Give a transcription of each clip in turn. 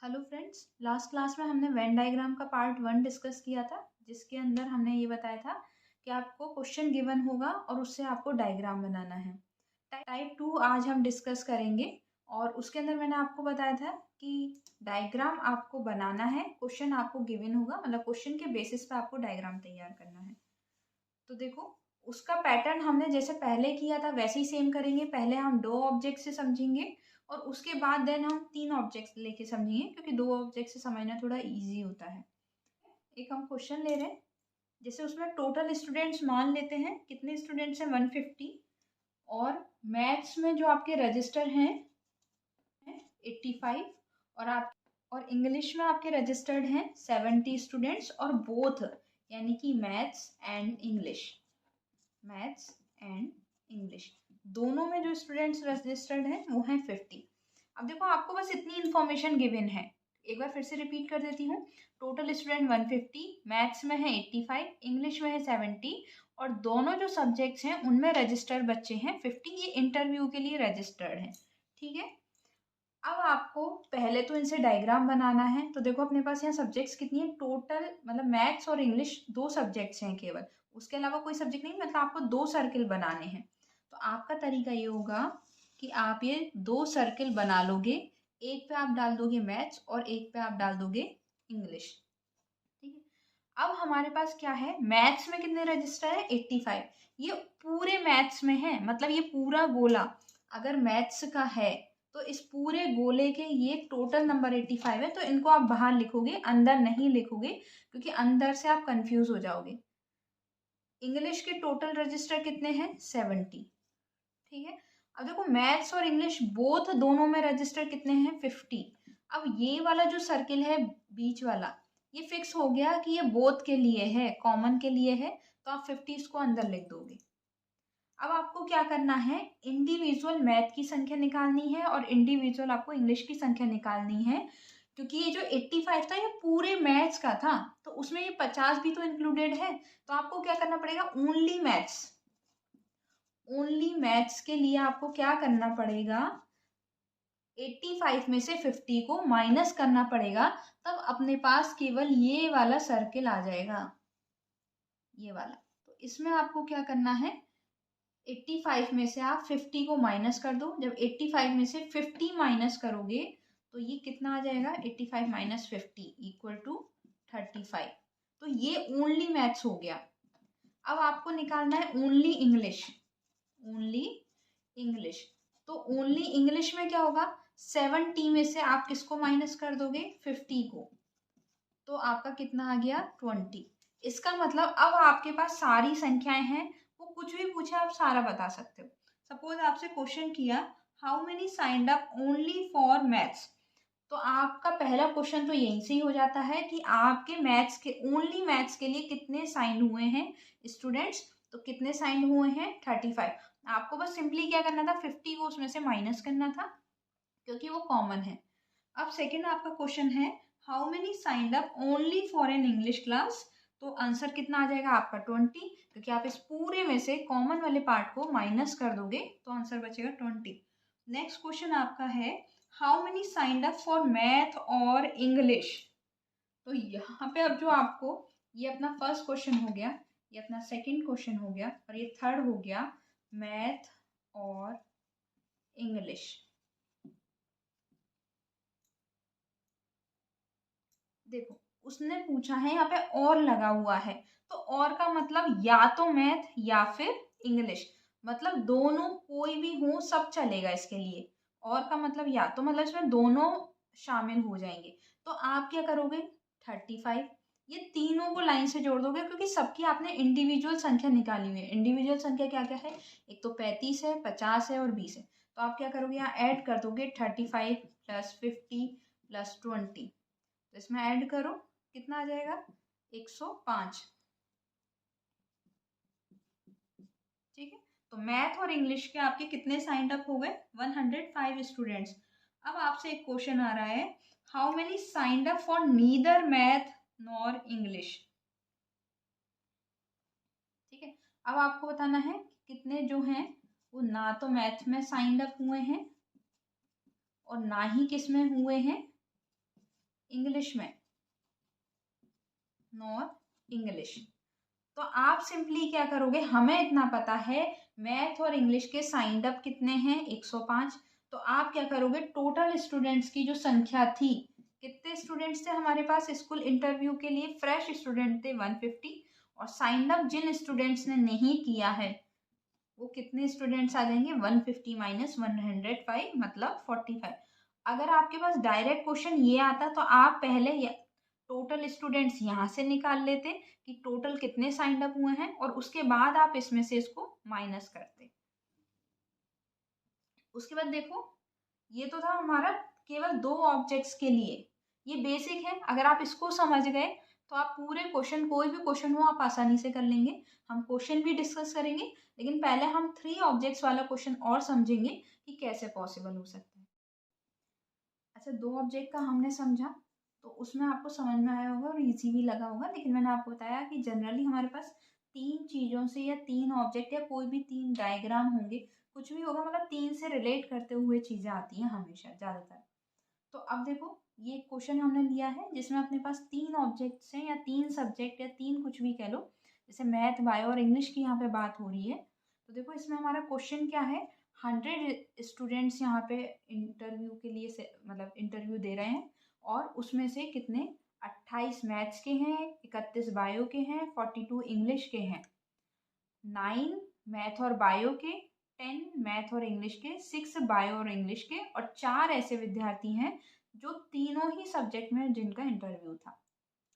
Hello friends, last class में हमने Venn diagram का पार्ट 1 डिस्कस किया था, जिसके अंदर हमने ये बताया था कि आपको क्वेश्चन गिवन होगा और उससे आपको डायग्राम बनाना है। टाइप 2 आज हम डिस्कस करेंगे और उसके अंदर मैंने आपको बताया था कि डायग्राम आपको बनाना है, क्वेश्चन आपको गिवन होगा, मतलब क्वेश्चन के बेसिस पे आपको डायग्राम तैयार करना है। तो देखो, उसका पैटर्न हमने जैसे पहले किया था वैसे ही सेम करेंगे। पहले हम दो ऑब्जेक्ट से समझेंगे और उसके बाद देन हम तीन ऑब्जेक्ट्स लेके समझेंगे, क्योंकि दो ऑब्जेक्ट से समझना थोड़ा इजी होता है। एक हम क्वेश्चन ले रहे हैं, जैसे उसमें टोटल स्टूडेंट्स मान लेते हैं, कितने स्टूडेंट्स हैं 150, और मैथ्स में जो आपके रजिस्टर हैं 85, और आप और इंग्लिश में आपके रजिस्टर्ड हैं 70 स्टूडेंट्स, और बोथ यानी कि मैथ्स एंड इंग्लिश दोनों में जो स्टूडेंट्स रजिस्टर्ड हैं वो हैं 50। अब देखो, आपको बस इतनी इन्फॉर्मेशन गिवन है। एक बार फिर से रिपीट कर देती हूँ। टोटल स्टूडेंट 150, मैथ्स में है 85, इंग्लिश में है 70, और दोनों जो सब्जेक्ट्स हैं उनमें रजिस्टर्ड बच्चे हैं 50। ये इंटरव्यू के लिए रजिस्टर्ड हैं, ठीक है। अब आपको पहले तो इनसे डायग्राम बनाना है। तो देखो, अपने पास यहाँ सब्जेक्ट्स कितनी है टोटल, मतलब मैथ्स और इंग्लिश दो सब्जेक्ट्स हैं केवल, उसके अलावा कोई सब्जेक्ट नहीं, मतलब आपको दो सर्किल बनाने हैं। तो आपका तरीका ये होगा कि आप ये दो सर्किल बना लोगे। एक पे आप डाल दोगे मैथ्स और एक पे आप डाल दोगे इंग्लिश, ठीक है। अब हमारे पास क्या है, मैथ्स में कितने रजिस्टर है 85। ये पूरे मैथ्स में है, मतलब ये पूरा गोला अगर मैथ्स का है तो इस पूरे गोले के ये टोटल नंबर 85 है। तो इनको आप बाहर लिखोगे, अंदर नहीं लिखोगे, क्योंकि अंदर से आप कंफ्यूज हो जाओगे। इंग्लिश के टोटल रजिस्टर कितने हैं 70, ठीक है। अब देखो, मैथ्स और इंग्लिश बोथ दोनों में रजिस्टर कितने हैं 50। अब ये वाला जो सर्किल है बीच वाला, ये फिक्स हो गया कि ये बोथ के लिए है, कॉमन के लिए है, तो आप 50 इसको अंदर लिख दोगे। अब आपको क्या करना है, इंडिविजुअल मैथ की संख्या निकालनी है और इंडिविजुअल आपको इंग्लिश की संख्या निकालनी है, क्योंकि ये जो 85 था ये पूरे मैथ्स का था, तो उसमें ये 50 भी तो इंक्लूडेड है। तो आपको क्या करना पड़ेगा, ओनली मैथ्स के लिए आपको क्या करना पड़ेगा, 85 में से 50 को माइनस करना पड़ेगा, तब अपने पास केवल ये वाला सर्किल आ जाएगा, ये वाला। तो इसमें आपको क्या करना है, 85 में से आप 50 को माइनस कर दो। जब 85 में से 50 माइनस करोगे तो ये कितना आ जाएगा, 85 माइनस 50 इक्वल टू 35। तो ये ओनली मैथ्स हो गया। अब आपको निकालना है ओनली इंग्लिश। तो ओनली इंग्लिश में क्या होगा, 70 में से आप किसको माइनस कर दोगे, 50 को, तो आपका कितना आ गया 20। इसका मतलब अब आपके पास सारी संख्याएं हैं, वो कुछ भी पूछे आप सारा बता सकते हो। सपोज आपसे क्वेश्चन किया, how many signed up only for maths, तो आपका पहला क्वेश्चन तो यहीं से ही हो जाता है कि आपके ओनली मैथ्स के लिए कितने साइन हुए हैं स्टूडेंट्स। तो कितने साइन हुए हैं 35। आपको बस सिंपली क्या करना था, 50 को उसमें से माइनस करना था, क्योंकि वो कॉमन है। अब सेकेंड आपका क्वेश्चन है, how many signed up only for an English class, तो आंसर कितना आ जाएगा आपका 20, क्योंकि आप इस पूरे में से कॉमन वाले पार्ट को माइनस कर दोगे तो आंसर बचेगा 20। नेक्स्ट क्वेश्चन आपका है, how many signed up for math और इंग्लिश। तो यहाँ पे अब जो आपको, ये अपना फर्स्ट क्वेश्चन हो गया, ये अपना सेकंड क्वेश्चन हो गया, और ये थर्ड हो गया मैथ और इंग्लिश। देखो, उसने पूछा है यहाँ पे और लगा हुआ है, तो और का मतलब या तो मैथ या फिर इंग्लिश, मतलब दोनों कोई भी हो सब चलेगा इसके लिए। और का मतलब या तो, मतलब इसमें दोनों शामिल हो जाएंगे। तो आप क्या करोगे, 35, ये तीनों को लाइन से जोड़ दोगे, क्योंकि सबकी आपने इंडिविजुअल संख्या निकाली हुई है। इंडिविजुअल संख्या क्या क्या है, एक तो 35 है, 50 है और 20 है। तो आप क्या करोगे, यहाँ ऐड कर दोगे 35 प्लस 50 प्लस 20। तो इसमें ऐड करो, कितना आ जाएगा 105, ठीक है। तो मैथ और इंग्लिश के आपके कितने साइंड अप हो गए, 105 स्टूडेंट्स। अब आपसे एक क्वेश्चन आ रहा है, how many signed up for neither math nor English, ठीक है। अब आपको बताना है कितने जो हैं वो ना तो मैथ में साइंड अप हुए हैं और ना ही किस में हुए हैं, इंग्लिश में, नॉर इंग्लिश। तो आप सिंपली क्या करोगे, हमें इतना पता है मैथ और इंग्लिश के साइंड अप कितने हैं, 105। तो आप क्या करोगे, टोटल स्टूडेंट्स की जो संख्या थी, कितने स्टूडेंट्स थे हमारे पास स्कूल इंटरव्यू के लिए, फ्रेश स्टूडेंट थे 150, और साइंड अप जिन स्टूडेंट्स ने नहीं किया है वो कितने स्टूडेंट्स आ जाएंगे, 150 माइनस 105 मतलब 45। अगर आपके पास डायरेक्ट क्वेश्चन ये आता तो आप पहले टोटल स्टूडेंट्स यहाँ से निकाल लेते कि टोटल कितने साइंड अप हुए हैं, और उसके बाद आप इसमें से इसको माइनस करते। उसके बाद देखो, ये तो था हमारा केवल 2 ऑब्जेक्ट्स के लिए, ये बेसिक है। अगर आप इसको समझ गए तो आप पूरे क्वेश्चन, कोई भी क्वेश्चन हो आप आसानी से कर लेंगे। हम क्वेश्चन भी डिस्कस करेंगे, लेकिन पहले हम 3 ऑब्जेक्ट्स वाला क्वेश्चन और समझेंगे कि कैसे पॉसिबल हो सकता है। अच्छा, 2 ऑब्जेक्ट का हमने समझा, तो उसमें आपको समझ में आया होगा और इजी भी लगा होगा। लेकिन मैंने आपको बताया कि जनरली हमारे पास 3 चीज़ों से या 3 ऑब्जेक्ट या कोई भी 3 डायग्राम होंगे, कुछ भी होगा, मतलब 3 से रिलेट करते हुए चीज़ें आती हैं हमेशा ज़्यादातर। तो अब देखो, ये क्वेश्चन हमने लिया है जिसमें अपने पास 3 ऑब्जेक्ट्स हैं या 3 सब्जेक्ट या 3 कुछ भी कह लो, जैसे मैथ, बायो और इंग्लिश की यहाँ पे बात हो रही है। तो देखो इसमें हमारा क्वेश्चन क्या है, 100 स्टूडेंट्स यहाँ पे इंटरव्यू के लिए से मतलब इंटरव्यू दे रहे हैं, और उसमें से कितने 28 मैथ्स के हैं, 31 बायो के हैं, 42 इंग्लिश के हैं, 9 मैथ और बायो के, 10 मैथ और इंग्लिश के, 6 बायो और इंग्लिश के, और 4 ऐसे विद्यार्थी हैं जो तीनों ही सब्जेक्ट में जिनका इंटरव्यू था।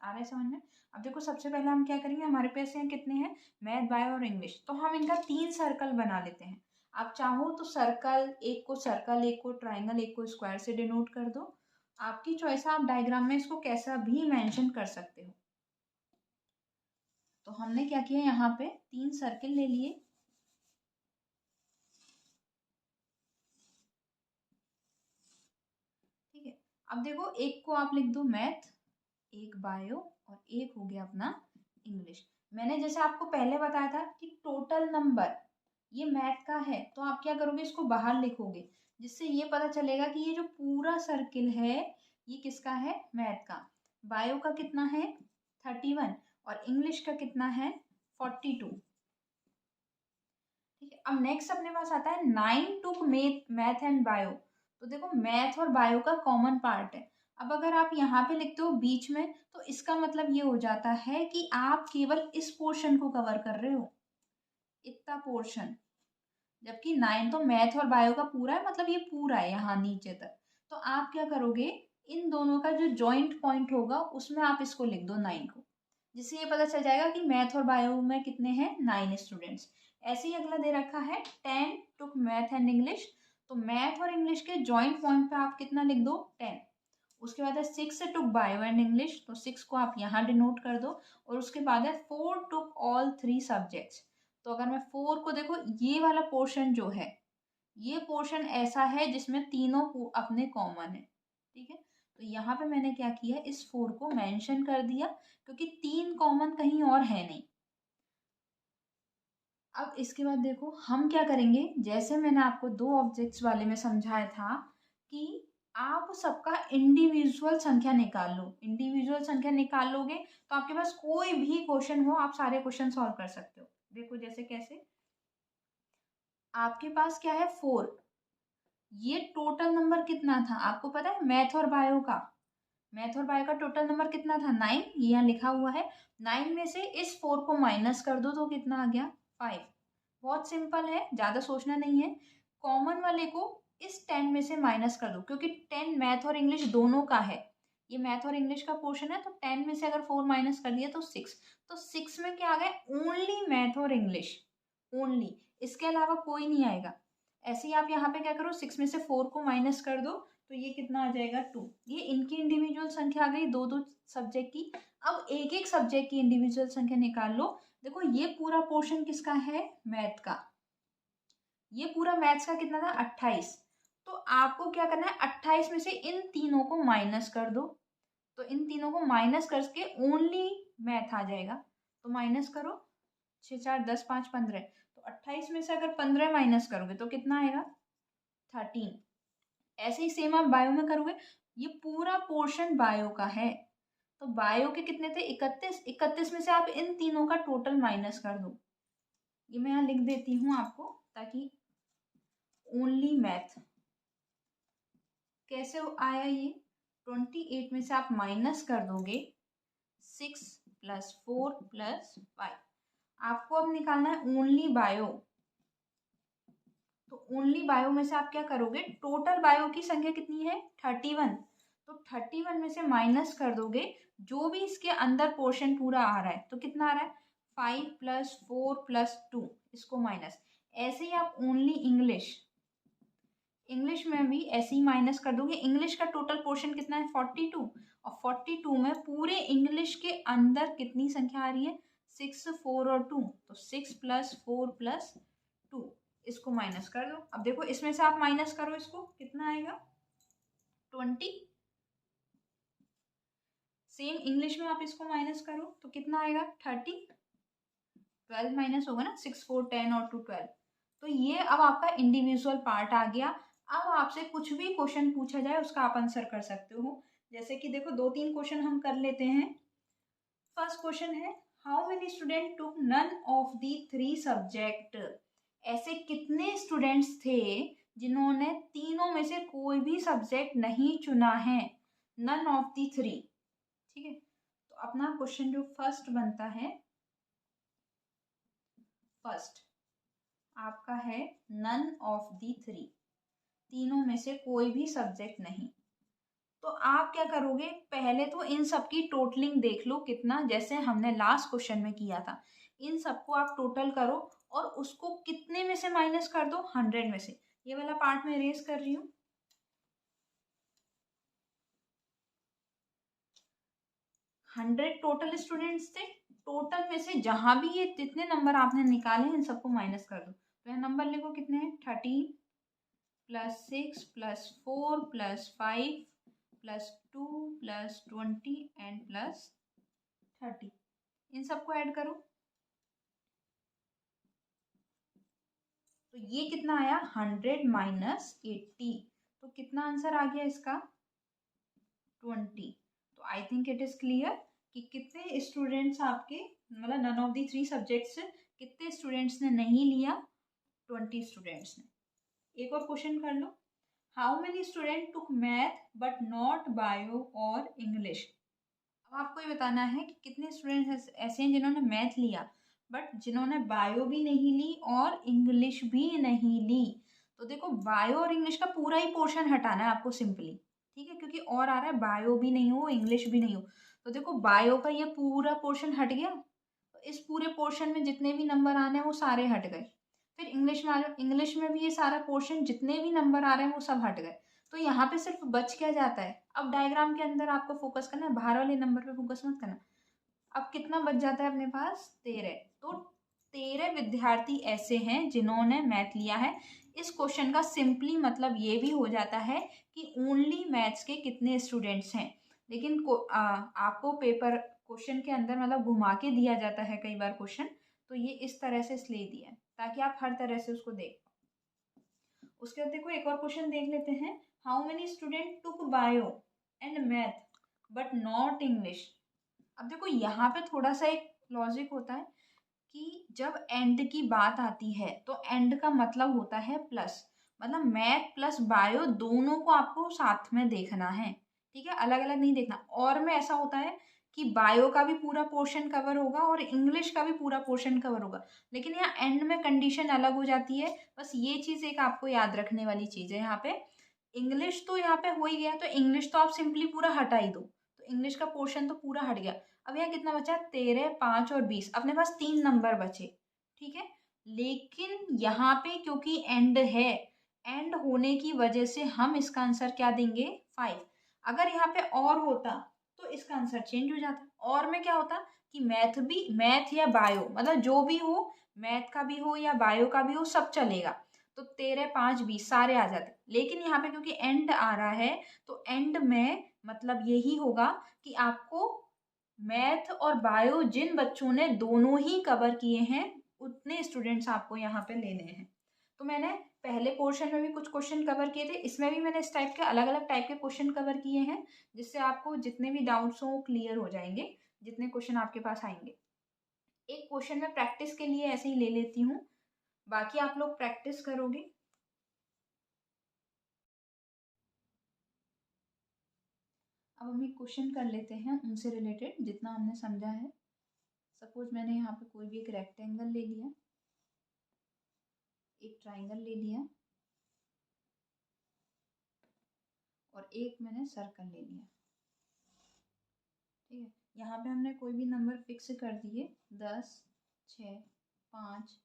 आ रहा है समझ में? अब देखो, सबसे पहले हम क्या करेंगे, हमारे पास यहाँ कितने हैं, मैथ, बायो और इंग्लिश, तो हम इनका 3 सर्कल बना लेते हैं। आप चाहो तो सर्कल, एक को ट्राइंगल, एक को स्क्वायर से डिनोट कर दो, आपकी चॉइस है, आप डायग्राम में इसको कैसा भी मेंशन कर सकते हो। तो हमने क्या किया, यहाँ पे 3 सर्किल ले लिए। ठीक है, अब देखो, एक को आप लिख दो मैथ, एक बायो, और एक हो गया अपना इंग्लिश। मैंने जैसे आपको पहले बताया था कि टोटल नंबर ये मैथ का है, तो आप क्या करोगे, इसको बाहर लिखोगे, जिससे ये पता चलेगा कि ये जो पूरा सर्किल है ये किसका है, मैथ का। बायो का कितना है, 31, और इंग्लिश का कितना है, 42। ठीक है, अब नेक्स्ट अपने पास आता है 9 टुक मैथ एंड बायो। तो देखो, मैथ और बायो का कॉमन पार्ट है। अब अगर आप यहाँ पे लिखते हो बीच में, तो इसका मतलब ये हो जाता है कि आप केवल इस पोर्शन को कवर कर रहे हो, इतना पोर्शन, जबकि 9 तो मैथ और बायो का पूरा है, मतलब ये पूरा है यहाँ नीचे तक। तो आप क्या करोगे, इन दोनों का जो जॉइंट पॉइंट होगा उसमें आप इसको लिख दो 9 को, जिससे ये पता चल जाएगा कि मैथ और बायो में कितने हैं, 9 स्टूडेंट्स। ऐसे ही अगला दे रखा है 10 टुक मैथ एंड इंग्लिश। तो मैथ और इंग्लिश के जॉइंट पॉइंट पे आप कितना लिख दो, 10। उसके बाद है 6 टुक बायो एंड इंग्लिश, तो 6 को आप यहाँ डिनोट कर दो। और उसके बाद है 4 टुक ऑल 3 सब्जेक्ट्स। तो अगर मैं 4 को देखो, ये वाला पोर्शन जो है, ये पोर्शन ऐसा है जिसमें तीनों अपने कॉमन है। ठीक है, तो यहाँ पे मैंने क्या किया, इस 4 को मेंशन कर दिया, क्योंकि 3 कॉमन कहीं और है नहीं। अब इसके बाद देखो हम क्या करेंगे, जैसे मैंने आपको 2 ऑब्जेक्ट्स वाले में समझाया था कि आप सबका इंडिविजुअल संख्या निकाल लो। इंडिविजुअल संख्या निकाल लोगे तो आपके पास कोई भी क्वेश्चन हो, आप सारे क्वेश्चन सॉल्व कर सकते हो। देखो जैसे कैसे, आपके पास क्या है, 4, ये टोटल नंबर कितना था आपको पता है, मैथ और बायो का, मैथ और बायो का टोटल नंबर कितना था, 9, ये यहाँ लिखा हुआ है। 9 में से इस 4 को माइनस कर दो तो कितना आ गया, 5। बहुत सिंपल है, ज़्यादा सोचना नहीं है। कॉमन वाले को इस 10 में से माइनस कर दो, क्योंकि 10 मैथ और इंग्लिश दोनों का है, ये मैथ और इंग्लिश का पोर्शन है। तो 10 में से अगर 4 माइनस कर दिया तो 6, तो 6 में क्या आ गया, ओनली मैथ और इंग्लिश, ओनली, इसके अलावा कोई नहीं आएगा। ऐसे ही आप यहाँ पे क्या करो, 6 में से 4 को माइनस कर दो, तो ये कितना आ जाएगा, 2। ये इनकी इंडिविजुअल संख्या आ गई, 2-2 सब्जेक्ट की। अब एक एक सब्जेक्ट की इंडिविजुअल संख्या निकाल लो। देखो ये पूरा पोर्शन किसका है, मैथ का। ये पूरा मैथ्स का कितना था, 28। तो आपको क्या करना है, 28 में से इन तीनों को माइनस कर दो। तो इन तीनों को माइनस करके ओनली मैथ आ जाएगा। तो माइनस करो, 6 4 10 5 15। तो 28 में से अगर 15 माइनस करोगे तो कितना आएगा, 13। ऐसे ही सेम आप बायो में करोगे, ये पूरा पोर्शन बायो का है। तो बायो के कितने थे 31, 31 में से आप इन तीनों का टोटल माइनस कर दो। ये मैं यहाँ लिख देती हूँ आपको, ताकि ओनली मैथ कैसे आया ये, 28 में से आप माइनस कर दोगे 6 + 4 + 5। आपको अब निकालना है ओनली बायो। तो ओनली बायो में से आप क्या करोगे, टोटल बायो की संख्या कितनी है 31, तो 31 में से माइनस कर दोगे जो भी इसके अंदर पोर्शन पूरा आ रहा है। तो कितना आ रहा है 5 + 4 + 2, इसको माइनस। ऐसे ही आप ओनली इंग्लिश में भी ऐसे ही माइनस कर दोगे। इंग्लिश का टोटल पोर्शन कितना है 42, और 42 में पूरे इंग्लिश के अंदर कितनी संख्या आ रही है 6, 4 और 2, तो 6 + 4 + 2, इसको माइनस कर दो। अब देखो इसमें से आप माइनस करो, इसको कितना आएगा 20। सेम इंग्लिश में आप इसको माइनस करो तो कितना आएगा 30। 12 माइनस होगा ना, 6, 4, 10 और 2 12। तो ये अब आपका इंडिविजुअल पार्ट आ गया। अब आपसे कुछ भी क्वेश्चन पूछा जाए उसका आप आंसर कर सकते हो। जैसे कि देखो 2-3 क्वेश्चन हम कर लेते हैं। फर्स्ट क्वेश्चन है, how many student took none of the 3 subject. ऐसे कितने स्टूडेंट्स थे जिन्होंने तीनों में से कोई भी सब्जेक्ट नहीं चुना है, नन ऑफ दी 3। ठीक है, तो अपना क्वेश्चन जो फर्स्ट बनता है, फर्स्ट आपका है नन ऑफ दी 3, तीनों में से कोई भी सब्जेक्ट नहीं। तो आप क्या करोगे, पहले तो इन सब की टोटलिंग देख लो कितना, जैसे हमने लास्ट क्वेश्चन में किया था। इन सबको आप टोटल करो और उसको कितने में से माइनस कर दो 100 में से। ये वाला पार्ट मैं इरेज कर रही हूँ। 100 टोटल स्टूडेंट्स थे, टोटल में से जहां भी ये जितने नंबर आपने निकाले हैं इन सबको माइनस कर दो। तो यहाँ नंबर लिखो कितने हैं 13 + 6 + 4 + 5 + 2 + 20 एंड +30। इन सबको ऐड करो तो ये कितना आया 100 - 80। तो कितना आंसर आ गया इसका 20। तो I think it is clear कि कितने स्टूडेंट्स आपके, मतलब नन ऑफ दी 3 सब्जेक्ट्स कितने स्टूडेंट्स ने नहीं लिया, 20 स्टूडेंट्स ने। एक और क्वेश्चन कर लो, how many student took math but not bio और इंग्लिश। अब आपको ये बताना है कि कितने स्टूडेंट्स ऐसे हैं जिन्होंने मैथ लिया बट जिन्होंने बायो भी नहीं ली और इंग्लिश भी नहीं ली। तो देखो बायो और इंग्लिश का पूरा ही पोर्शन हटाना है आपको सिंपली, ठीक है, क्योंकि और आ रहा है बायो भी नहीं हो इंग्लिश भी नहीं हो। तो देखो बायो का ये पूरा पोर्शन हट गया, तो इस पूरे पोर्शन में जितने भी नंबर आने हैं वो सारे हट गए। फिर इंग्लिश में आ जाओ, इंग्लिश में भी ये सारा पोर्शन जितने भी नंबर आ रहे हैं वो सब हट गए। तो यहाँ पे सिर्फ बच क्या जाता है, अब डायग्राम के अंदर आपको फोकस करना है, बाहर वाले नंबर पे फोकस मत करना। अब कितना बच जाता है अपने पास 13। तो 13 विद्यार्थी ऐसे हैं जिन्होंने मैथ लिया है। इस क्वेश्चन का सिंपली मतलब ये भी हो जाता है कि ओनली मैथ्स के कितने स्टूडेंट्स हैं। लेकिन आपको पेपर क्वेश्चन के अंदर मतलब घुमा के दिया जाता है कई बार क्वेश्चन, तो ये इस तरह से इसलिए दिया है ताकि आप हर तरह से उसको देख पाओ। उसके बाद देखो एक और क्वेश्चन देख लेते हैं, how many student took bio and math but not English. अब देखो यहाँ पे थोड़ा सा एक लॉजिक होता है कि जब एंड की बात आती है तो एंड का मतलब होता है प्लस, मतलब मैथ प्लस बायो दोनों को आपको साथ में देखना है, ठीक है, अलग अलग नहीं देखना। और में ऐसा होता है कि बायो का भी पूरा पोर्शन कवर होगा और इंग्लिश का भी पूरा पोर्शन कवर होगा, लेकिन यहाँ एंड में कंडीशन अलग हो जाती है। बस ये चीज़ एक आपको याद रखने वाली चीज़ है। यहाँ पे इंग्लिश तो यहाँ पे हो ही गया, तो इंग्लिश तो आप सिंपली पूरा हटा ही दो, तो इंग्लिश का पोर्शन तो पूरा हट गया। अब यहाँ कितना बचा 13, 5 और 20, अपने पास 3 नंबर बचे, ठीक है। लेकिन यहाँ पे क्योंकि एंड है, एंड होने की वजह से हम इसका आंसर क्या देंगे 5। अगर यहाँ पे और होता तो इसका आंसर चेंज हो जाता। और में क्या होता कि मैथ या बायो, मतलब जो भी हो, मैथ का भी हो या बायो का भी हो, सब चलेगा। तो 13, 5, 20 सारे आ जाते। लेकिन यहाँ पे क्योंकि एंड आ रहा है तो एंड में मतलब यही होगा कि आपको मैथ और बायो जिन बच्चों ने दोनों ही कवर किए हैं उतने स्टूडेंट्स आपको यहाँ पे लेने हैं। तो मैंने पहले पोर्शन में भी कुछ क्वेश्चन कवर किए थे, इसमें भी मैंने इस टाइप के अलग अलग टाइप के क्वेश्चन कवर किए हैं, जिससे आपको जितने भी डाउट्स हों क्लियर हो जाएंगे, जितने क्वेश्चन आपके पास आएंगे। एक क्वेश्चन में प्रैक्टिस के लिए ऐसे ही ले लेती हूँ, बाकी आप लोग प्रैक्टिस करोगे। अब हम एक क्वेश्चन कर लेते हैं उनसे रिलेटेड जितना हमने समझा है। सपोज मैंने यहाँ पे कोई भी एक रेक्टेंगल ले लिया, एक ट्राइंगल ले लिया और एक मैंने सर्कल ले लिया। ठीक है, यहाँ पे हमने कोई भी नंबर फिक्स कर दिए, 10, 6, 5,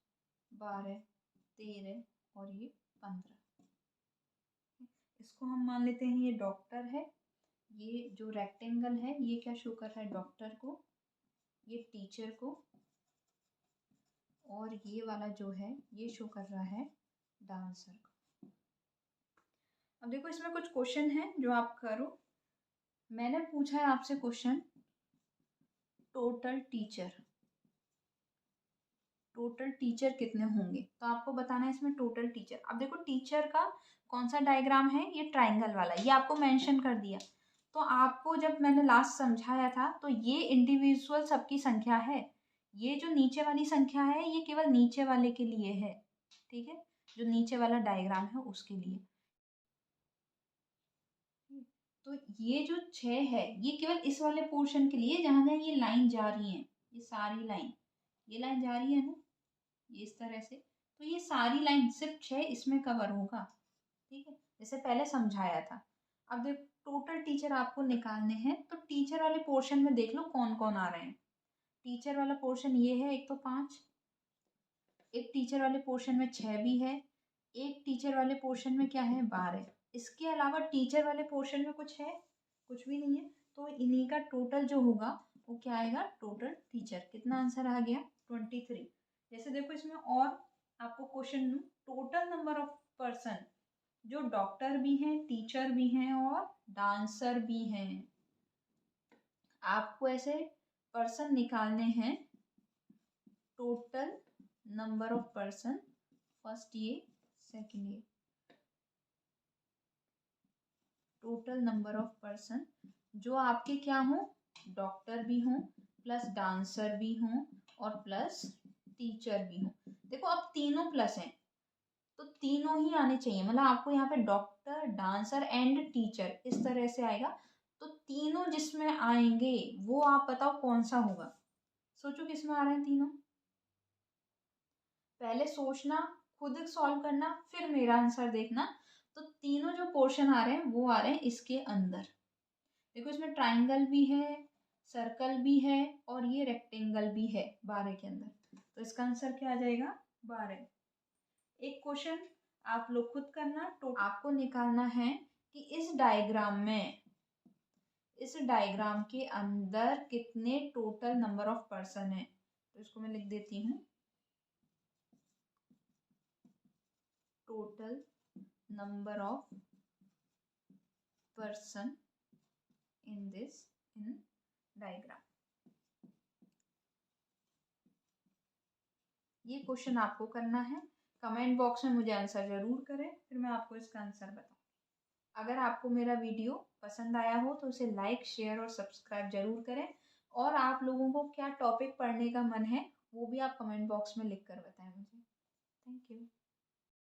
12, 13 और ये 15। इसको हम मान लेते हैं ये डॉक्टर है, ये जो रेक्टेंगल है ये क्या शो कर रहा है, डॉक्टर को, ये टीचर को, और ये वाला जो है ये शो कर रहा है डांसर को। अब देखो इसमें कुछ क्वेश्चन है जो आप करो। मैंने पूछा है आपसे क्वेश्चन, टोटल टीचर कितने होंगे, तो आपको बताना है इसमें टोटल टीचर। अब देखो टीचर का कौन सा डायग्राम है, ये ट्राइंगल वाला, ये आपको मेंशन कर दिया। तो आपको जब मैंने लास्ट समझाया था तो ये इंडिविजुअल सबकी संख्या है, ये जो नीचे वाली संख्या है ये केवल नीचे वाले के लिए है। ठीक है, जो नीचे वाला डायग्राम है उसके लिए। तो ये जो 6 है ये केवल इस वाले पोर्शन के लिए जहाँ जहाँ ये लाइन जा रही है, ये सारी लाइन, ये लाइन जा रही है ना, ये इस तरह से, तो ये सारी लाइन सिर्फ 6 इसमें कवर होगा। ठीक है, जैसे पहले समझाया था। अब देख टोटल टीचर आपको निकालने हैं, तो टीचर वाले पोर्शन में देख लो कौन कौन आ रहे हैं। टीचर वाला पोर्शन ये है, एक तो 5, एक टीचर वाले पोर्शन में 6 भी है, एक टीचर वाले पोर्शन में क्या है 12। इसके अलावा टीचर वाले पोर्शन में कुछ है, कुछ भी नहीं है। तो इन्हीं का टोटल जो होगा वो क्या आएगा, टोटल टीचर। कितना आंसर आ गया, 23। जैसे देखो इसमें और आपको क्वेश्चन दूँ, टोटल नंबर ऑफ पर्सन जो डॉक्टर भी हैं, टीचर भी हैं और डांसर भी हैं। आपको ऐसे पर्सन निकालने हैं, total number of person, first ये, सेकंड ये, टोटल नंबर ऑफ पर्सन जो आपके क्या हो, डॉक्टर भी हों प्लस डांसर भी हों और प्लस टीचर भी हों। देखो अब तीनों प्लस हैं तो तीनों ही आने चाहिए, मतलब आपको यहाँ पे डॉक्टर, डांसर एंड टीचर इस तरह से आएगा। तो तीनों जिसमें आएंगे वो आप बताओ कौन सा होगा। सोचो किसमें आ रहे हैं तीनों, पहले सोचना, खुद सॉल्व करना, फिर मेरा आंसर देखना। तो तीनों जो पोर्शन आ रहे हैं वो आ रहे हैं इसके अंदर। देखो इसमें ट्राइंगल भी है, सर्कल भी है और ये रेक्टेंगल भी है 12 के अंदर। तो इसका आंसर क्या आ जाएगा, 12। एक क्वेश्चन आप लोग खुद करना, तो आपको निकालना है कि इस डायग्राम के अंदर कितने टोटल नंबर ऑफ पर्सन है। तो इसको मैं लिख देती हूँ, total number of person in diagram. ये क्वेश्चन आपको करना है, कमेंट बॉक्स में मुझे आंसर जरूर करें, फिर मैं आपको इसका आंसर बताऊँ। अगर आपको मेरा वीडियो पसंद आया हो तो उसे लाइक, शेयर और सब्सक्राइब जरूर करें, और आप लोगों को क्या टॉपिक पढ़ने का मन है वो भी आप कमेंट बॉक्स में लिख कर बताएं मुझे। Thank you.